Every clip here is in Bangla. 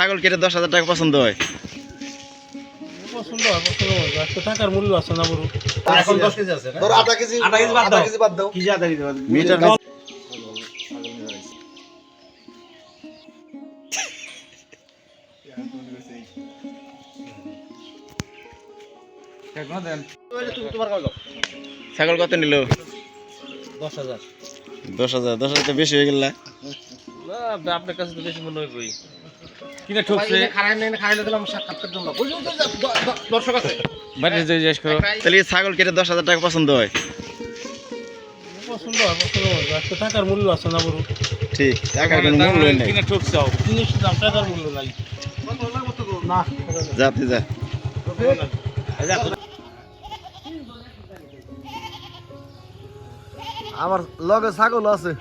ছাগল কেটে 10,000 টাকা পছন্দ হয়? পছন্দ হয়, পছন্দ হয়। আজকে টাকার মূল্য আছে না বড়? এখন 10 কেজি আছে না? ধর আধা কেজি বাদ দাও। কি আদা দিতে পারবি? মিটার ছাগল কত নিল? 10,000। 10,000 তো বেশি হয়ে গেল না? না, আপনার কাছে তো বেশি মনে হয় কই। কিনা ঠকছে? খারাইলে দিলাম সাক্ষাৎকার জন্য। দর্শক আছে। বাইরে যাই জিজ্ঞেস করো। তাহলে এই ছাগল কেটে 10,000 টাকা পছন্দ হয়? পছন্দ হয়, পছন্দ হয়। আজকে টাকার মূল্য আছে না বড়? ঠিক, টাকার কোনো মূল্য নাই। কিনা ঠকছাও? জিনিসের দাম টাকার মূল্য নাই। না, যা তুই যা। আমার লগে ছাগল আছে।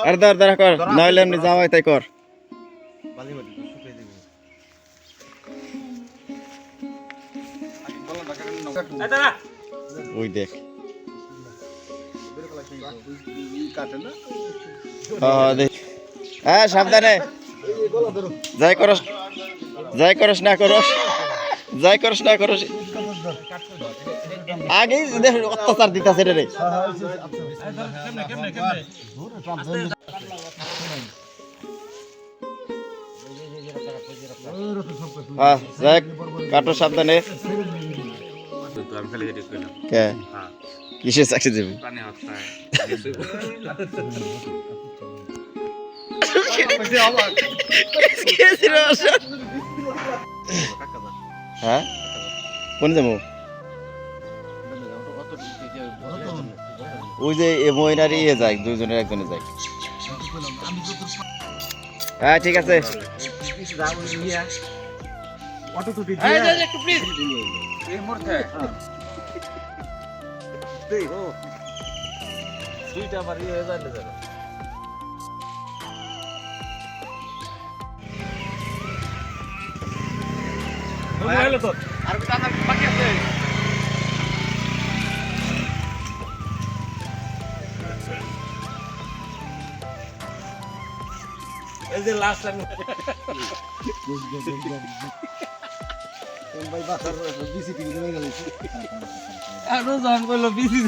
আর দাঁড়া কর, নইলে এমনি যাওয়াই তাই কর। ওই দেখ, দেখ। হ্যাঁ, সাবধানে যাই করস না করস, আগেই দেখ অত্যাচার দিতেছে রে। যাই কাটো সাবধানে। কে কিসের চাকরি দেবে? হ্যাঁ, কোন যাবো? ওই যে মহিনারি যায়, দুইজনের একজনে যায়। হ্যাঁ, ঠিক আছে। আর টাকা বাকি আছে। এই যে লাস্ট টাইম ভাই বাসার বিসি পিন হয়ে গেল। আরো জন কইলো বিসি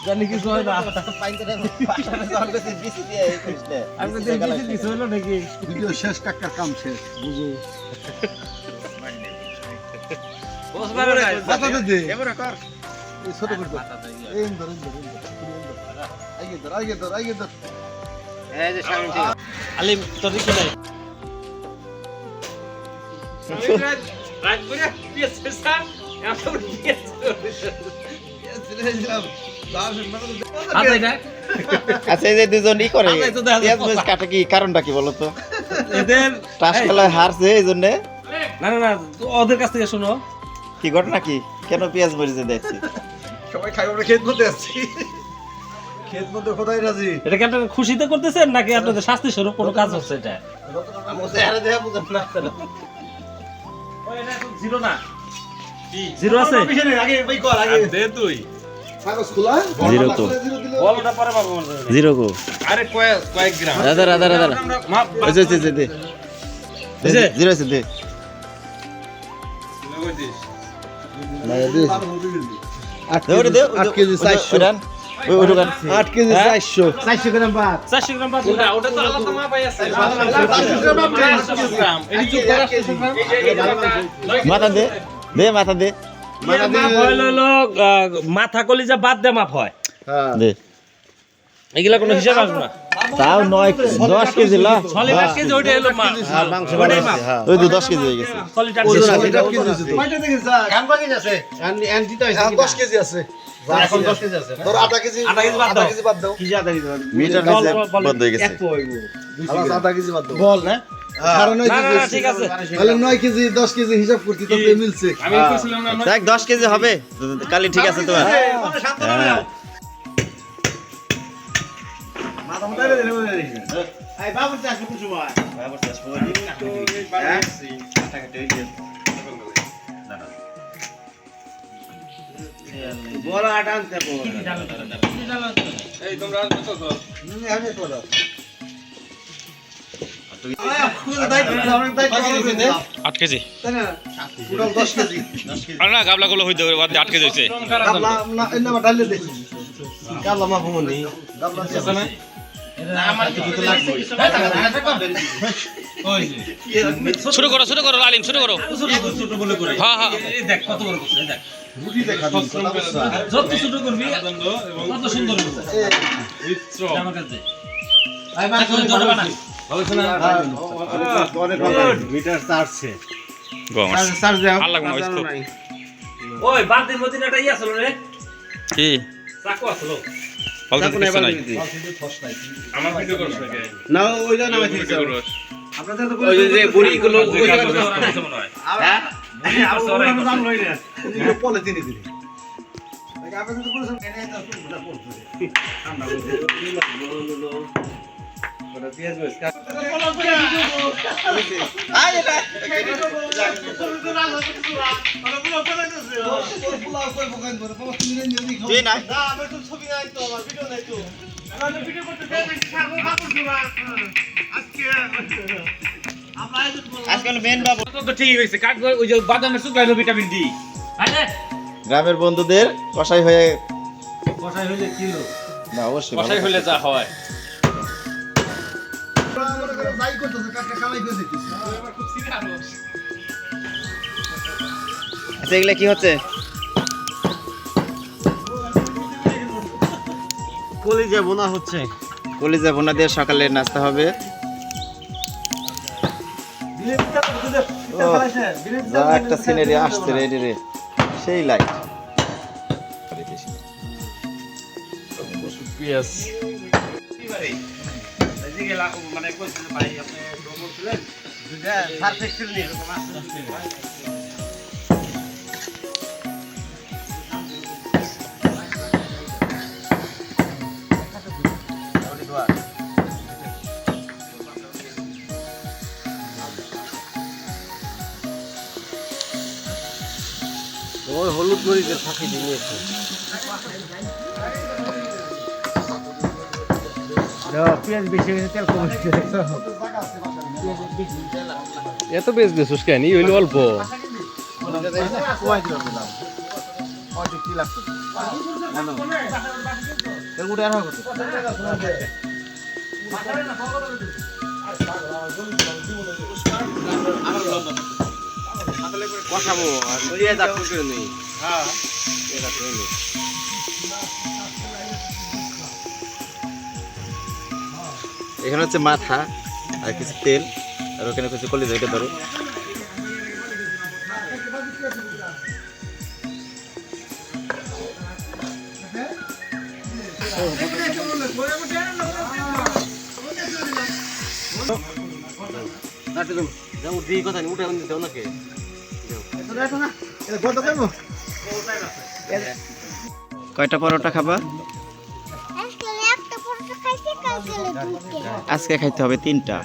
জানি কিছু হয় না। আমি তো বিসি কিছু হলো নাকি? ভিডিও শেষ, কাকার কাম শেষ, বুঝো। বস বারে না মাথাতে দে, এবারে কর। এই ছোট করে দাও। এই ধর আগে ধর। এই যে শামিম ঠিক আছে। আলিম তোর কি নাই? রাত করে পিএসএস স্যার এত আচ্ছা, এই যে দুজন ই করে পেঁয়াজ মেজ কাটে, কি কারণটা কি বলো তো? এদের টাস খেলায় হারছে এই জন্যে? না ওদের কাছ থেকে শুনো কি ঘটনা, কি কেন পেঁয়াজ মরিচে দেখছি? সবাই খাই, আমরা খেত মধ্যে আসছি। খেত মধ্যে কোথায় রাজি? এটা কি আপনারা খুশিতে করতেছেন নাকি আপনাদের শাস্তি স্বরূপ কোনো কাজ হচ্ছে এটা? জিরো না জিরো আছে আগে ভাই কর, আগে দে তুই কাগজ খোলা। জিরো তো। বলটা পরে পাবো জিরো গো। আরে কয়েক গ্রাম দাদা মাপ দে জিরো আছে দে। দে দে 8 কেজি 400, 8 কেজি 400, 400 গ্রাম বাদ। 400 গ্রাম বাদ ওটা তো আলাদা মাপ আছে 400 গ্রাম এডি চুপ করা 400 গ্রাম মাথা দে মাথা দে মাপ হলো মাথা কলিজা বাদ দে মাপ হয় হ্যাঁ দে। এগুলা কোনো হিসাব আসবে না তাও 10 কেজি লা। সলিড 8 কেজি ওইটা হলো মাপ মাংস ওইটাই মাপ ওই তো 10 কেজি হয়ে গেছে। সলিড 8 ওজন কেজি আছে, 8 কেজি আছে তো। কয়টা থেকে স্যার? গান বাকি আছে। এন দিতে হইছে হ্যাঁ, কি 10 কেজি আছে। এখন 10 কেজি আছে না? ধর আধা কেজি আধা কেজি বাদ দাও। আধা কেজি বাদ দাও। কি আদা দিতে পারবি? মিটার বল, কাছে বল, বল। বন্ধ হয়ে গেছে। আলাদা আধা কেজি বাদ দাও। বল না? সাড়ে 9 না কেজি। ঠিক আছে তাহলে 9 কেজি 10 কেজি হিসাব করতে তো মিলছে। আমি কইছিলাম না দেখ 10 কেজি হবে কালি, ঠিক আছে তোমার? মানে শান্ত না। হ্যাঁ। মাথা মুটাই দে এই বাবুর চাষ কোন সময় বাবুর চাষ করি তো এই বাড়ি কাটা কাটা হই গেছে বড় আটা আনতে বড় এই তোমরা কত তো আমি তো দাও 8 কেজি তাই না পুরো 10 কেজি আর না গাবলাগুলো হইতে 8 কেজি হইছে গাবলা না এনে মা ডালে দেখি গাবলা মা ঘুমনি গাবলা আছে না আমার কিছু তো লাগবে ওই যে শুরু করো লালিম শুরু করো ছোট বলে করে হ্যাঁ হ্যাঁ এই দেখ কত বড় করছে দেখ রুটি দেখা দিন যত ছোট করবি কত সুন্দর হবে আমার কাছে আই মা করে ধরে বানা ভালো না অনেক মিটার চার্জছে গো চার্জ দাও আর লাগবে মস্ত ওই বালতির মধ্যে একটা ইয়া ছিল রে কি চাকু আছিল বলতে কিছু নাই আমার ভিডিও করছ নাকি না ওইটা নামে ঠিক আছে আপনাদের তো ওই যে বুড়িগুলো ওই জায়গা হ্যাঁ আপনাদের দাম লই না এগুলো পলে দিনে দিনে আপনাদের তো বলেছেন এনে তো পুরোটা পড়ছে ঠান্ডা ওটা পেঁয়াজ বেশ আই এটা তুই না আজকাল মেন বাবু তো ঠিক হইছে কাট ওই যে বাদামের শুকাইলো ভিটামিন ডি আরে গ্রামের বন্ধুদের কষাই হয়ে কষাই হইলে কিলো না অবশ্যই কষাই হইলে যা হয় যাই করতেছে কাটকে খাওয়াই দিয়ে দেখতেছি আচ্ছা এগুলা কি হচ্ছে কলিজা বোনা হচ্ছে কলিজা বোনা দিয়ে সকালে নাস্তা হবে যা একটা সিনারি আসছে রেডি রে সেই লাইট পিএস মানে কইছিল ভাই আপনি বলছিলেন পারফেক্ট নিয়ে ওই হলুদ মরিচের ফাঁকি দিয়েছে পেঁয়াজ বেশি হয়েছে তেল কম হয়েছে এত বেশ দিছিস কেন ই হইলো অল্প কষাবো আর নেই এখানে হচ্ছে মাথা আর কিছু তেল আর ওখানে কিছু কলিজা এটা ধরো কয়টা পরোটা খাবা আজকে খাইতে হবে 3টা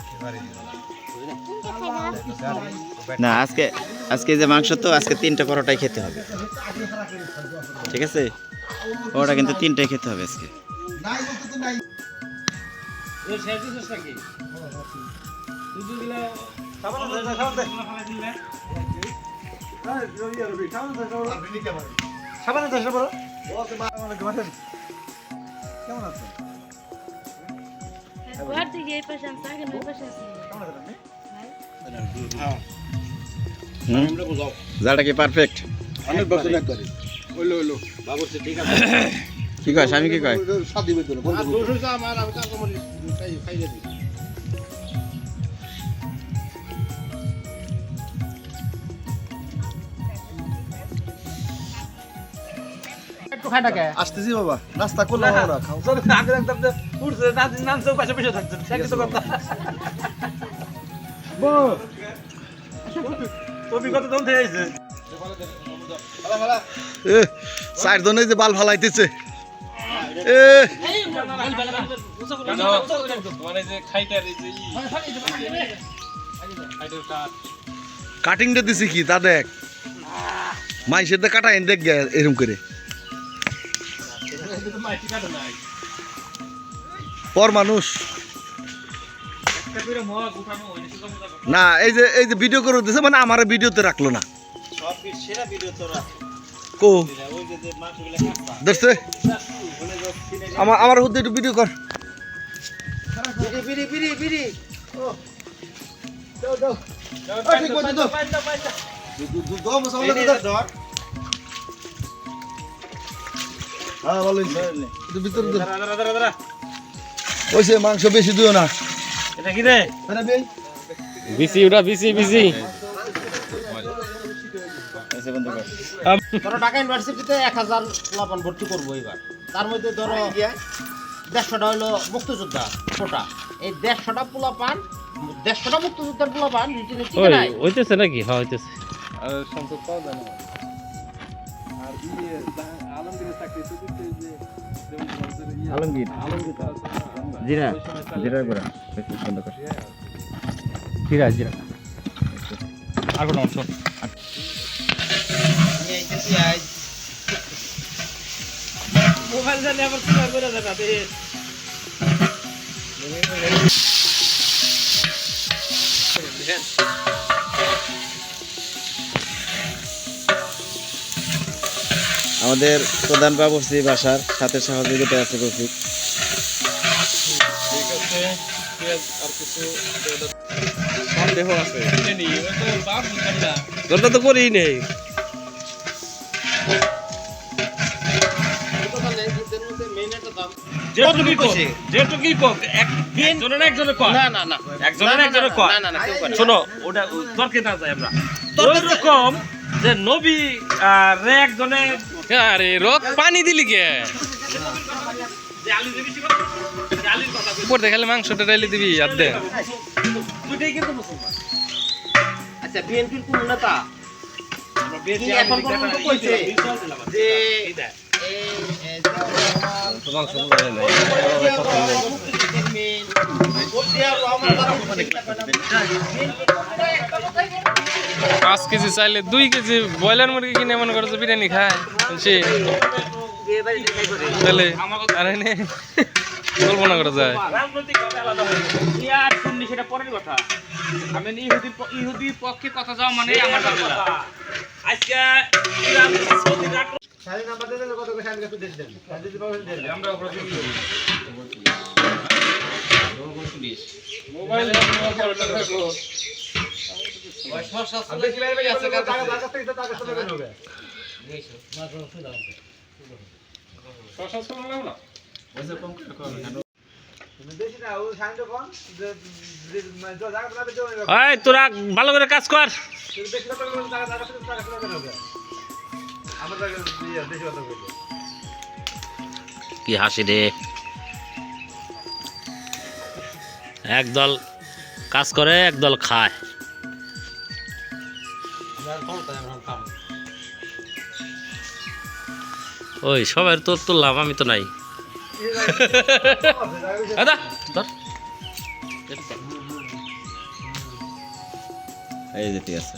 না আজকে আজকে যে মাংস তো আজকে 3টা পরোটাই খেতে হবে ঠিক আছে পরোটা কিন্তু 3টাই খেতে হবে আজকে এই শেষ দিছস নাকি তুই দিলা সাবান দেশ বড় কেমন আছে Agora tem que ir pra jantar, que não é pra jantar. জালটা কি পারফেক্ট অনেক বছর একবারে হইলো হইলো বাবুর্চি ঠিক আছে কি কয় স্বামী কি কয় স্বাদ দিবে তো আর দোষ হইছে আমার আমি কাজ করি খাইয়ে দিই একটু খাই টাকা আসতেছি বাবা নাস্তা করলাম আমরা খাও আগে একদম উঠছে নামছে পাশে পাশে থাকছে সেটা তো কথা তুমি কত দম থেকে আইছে এ 4 জনে যে বাল ফালাইতেছে এ মানে যে খাইটার এই যে খাইটার কাট কাটিংটা দিছি কি তা দেখ মাইসের তো কাটা এনে দেখ গে এরকম করে মাটি কাটা নাই পর মানুষ একটা করে মগ উঠানো হয়নি সুযোগ মতো না এই যে ভিডিও করে দিছে মানে আমার ভিডিওতে রাখলো না সব সেরা ভিডিও তোরা কো ওই যে মাংসগুলো কাটবা দেখছে আমার হুদ্দে একটু ভিডিও কর বিড়ি বিড়ি বিড়ি ও ঠিক আছে দাও দাও মশলা দাও ধর হ্যাঁ ভালো হইছে একটু ভিতরে দাও দাঁড়া দাঁড়া দাঁড়া ওইসে মাংস বেশি দিও না এটা কি রে আরে বেই বিসি ওটা বিসি বিসি এসে বন্ধ কর ধরো ঢাকা ইউনিভার্সিটিতে 1000 লাপান ভর্তি করবো এবার তার মধ্যে ধরো 150টা হলো মুক্তিযোদ্ধা কোটা এই 150টা পোলাপান 150টা মুক্তিযোদ্ধার পোলাপান রিটেনে ঠিক ওই নাই হইতেছে নাকি হ্যাঁ হইতেছে আলমগীর জিরা জিরা গুঁড়া বন্ধ কর জিরা জিরা আর কোন অংশ মোবাইল জানে আবার কি করে দেখা দে আমাদের প্রধান বাবুর্চি বাসার সাথে সহযোগিতা আছে রফিক ঠিক আছে পেঁয়াজ আর কিছু সন্দেহ আছে জানি ওই তো বাপ বুঝলাম না তোরটা তো করেই নেই যেটুকুই কর যেটুকুই কর একজনের না একজনের কর না না না একজনের না একজনের কর না না না কেউ করে না। শোনো ওটা তর্কে না যায় আমরা ওই রকম যে নবী রে একজনে আরে রক পানি দিলি কে যে আলী যে বেশি কথা যে আলীর কথা কই উপর দেখালে মাংসটা ডাইলে দিবি আর দে দুইটাই কিন্তু মুসলমান আচ্ছা বিএনপির কোন নেতা আমরা বেশ কি এখন পর্যন্ত কইছে যে পাঁচ কেজি চাইলে 2 কেজি ব্রয়লার মুরগি কিনে মনে করছে বিরিয়ানি খায় সে তাহলে আরে নে কল্পনা করা যায় রাজনৈতিক ভাবে আলাদা হয়ে গেছে ইয়ার শুননি সেটা পরের কথা আমি ইহুদির পক্ষে কথা যাওয়া মানে আমার ঝামেলা আজকে ইরান সৌদি আক্রমণ শাড়ি নাম্বার দিলে কত করে শাড়ি কাছে দিয়ে দেন শাড়ি দিতে পারবেন দেন আমরা প্রতিদিন মোবাইল এই তোরা ভালো করে কাজ কর কি হাসি রে একদল কাজ করে একদল খায় ওই সবাই তোর তুললাম আমি তো নাই দাদা ধর এই যে ঠিক আছে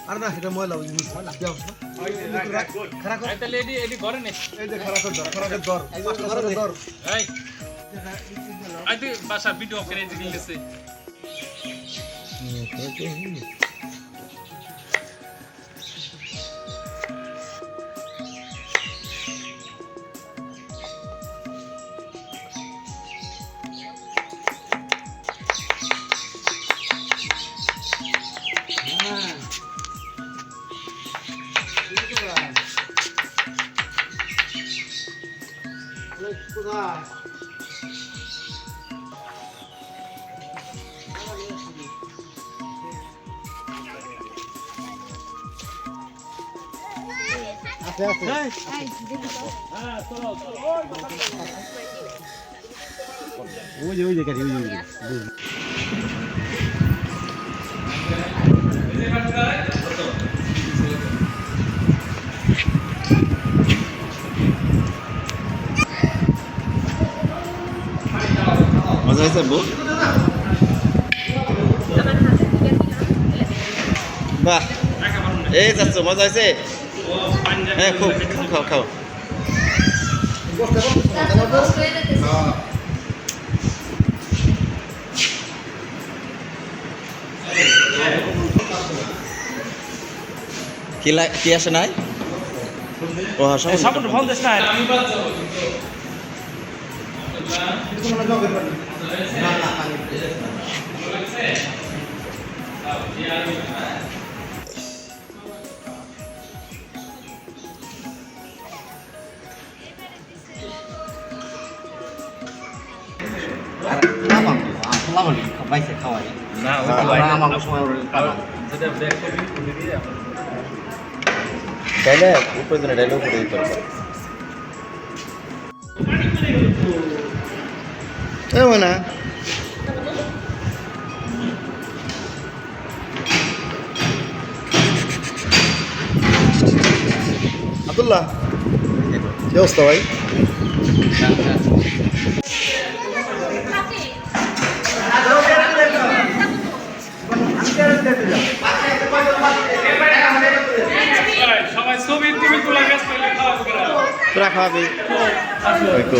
আর না এটা ময়লা ওই খারাপ এই যে খারাপের দর দর বাসা ভিডিও করে দিয়েছে আছে আছে ওই যে কাটি ওই যে মজা হয়েছে বউ? বাহ, এই যাচ্ছ, মজা হয়েছে? হ্যাঁ, খুব খাও খাও। কি আসে নাই? ও হ্যাঁ, সাপোর্ট ফোন দিস না বাইসে খাওয়াই না আমার সময় যেটা ব্যাক করবি খুলে দিয়ে তাইলে উপরে ডাইলে উপরে দিতে পারবো। এমন না আব্দুল্লাহ, কি অবস্থা ভাই? সবাই ছবি তুমি তোলা ব্যস্ত হলে খাওয়া তোরা খাওয়াবি ওই তো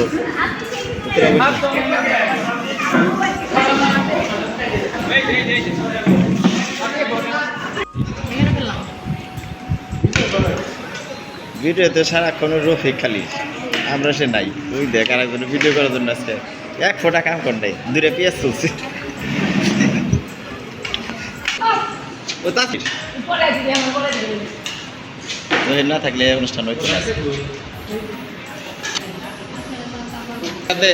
ভিডিওতে সারাক্ষণ রফিক খালি, আমরা সে নাই। ওই দেখ আর একজন ভিডিও করার জন্য আজকে এক ফোঁটা কাম কর নাই, দূরে পেঁয়াজ চলছে। ও তাকি না থাকলে অনুষ্ঠান হইতো না। দে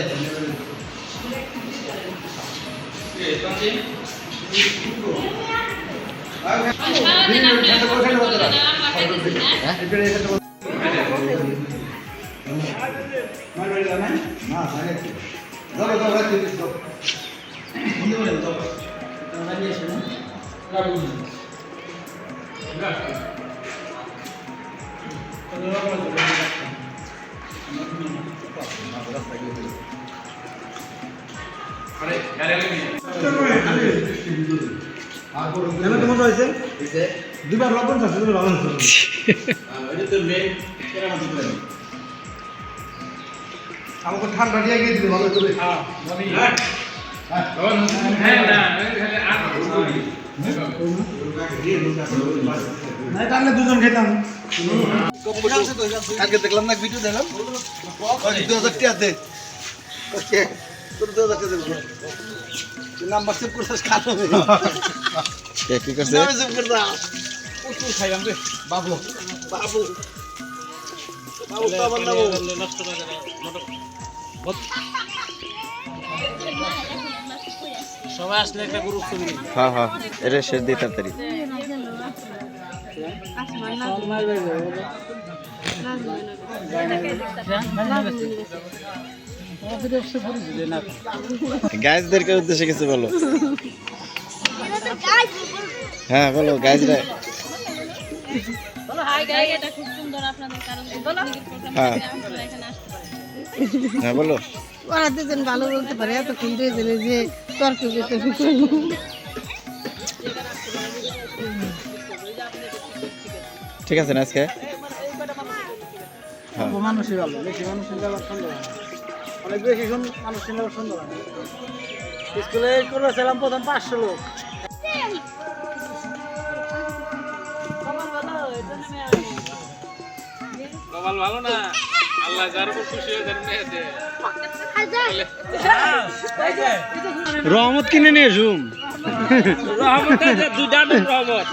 মজা হয়েছে দুবার লবণ চাচ্ছে লবণ আমাকে ঠান্ডা দিয়ে গিয়ে দিলে ভালো করে না তাহলে দুজন খেতাম। কালকে দেখলাম না ভিডিও দেখলাম 2000 টাকা দে ওকে তোর 2000 টাকা দেব নাম্বার সেভ করছিস খাতো কে কি করছে? নাম্বার সেভ করদা কত খাইলাম রে বাবু বাবু বাবু তো আমার নাম নষ্ট না করে সবাই আসলে একটা গ্রুপ ছবি হ্যাঁ হ্যাঁ, এটা শেষ দিয়ে তাড়াতাড়ি। গাইজদেরকে উদ্দেশ্যে কিছু বলো। হ্যাঁ বলো গাইজরা। এটা খুব সুন্দর আপনাদের কারণ হ্যাঁ এখানে আসতে পারেন। হ্যাঁ বলো। ওরা দুজন ভালো বলতে পারে, এতক্ষণ দুজনে যে তর্ক করতে ঠিক আছে না আজকে? হ্যাঁ মানুষই ভালো বেশি মানুষের ব্যাপার সুন্দর হয় না। অনেক বেশি মানুষের ব্যাপার সুন্দর হয় না। স্কুলে করেছিলাম প্রথম 500 লোক কপাল ভালো না, আল্লাহ যার উপর খুশি হয়ে যান মেয়েতে রহমত কিনে নিয়ে জুম রহমত দুইটা রহমত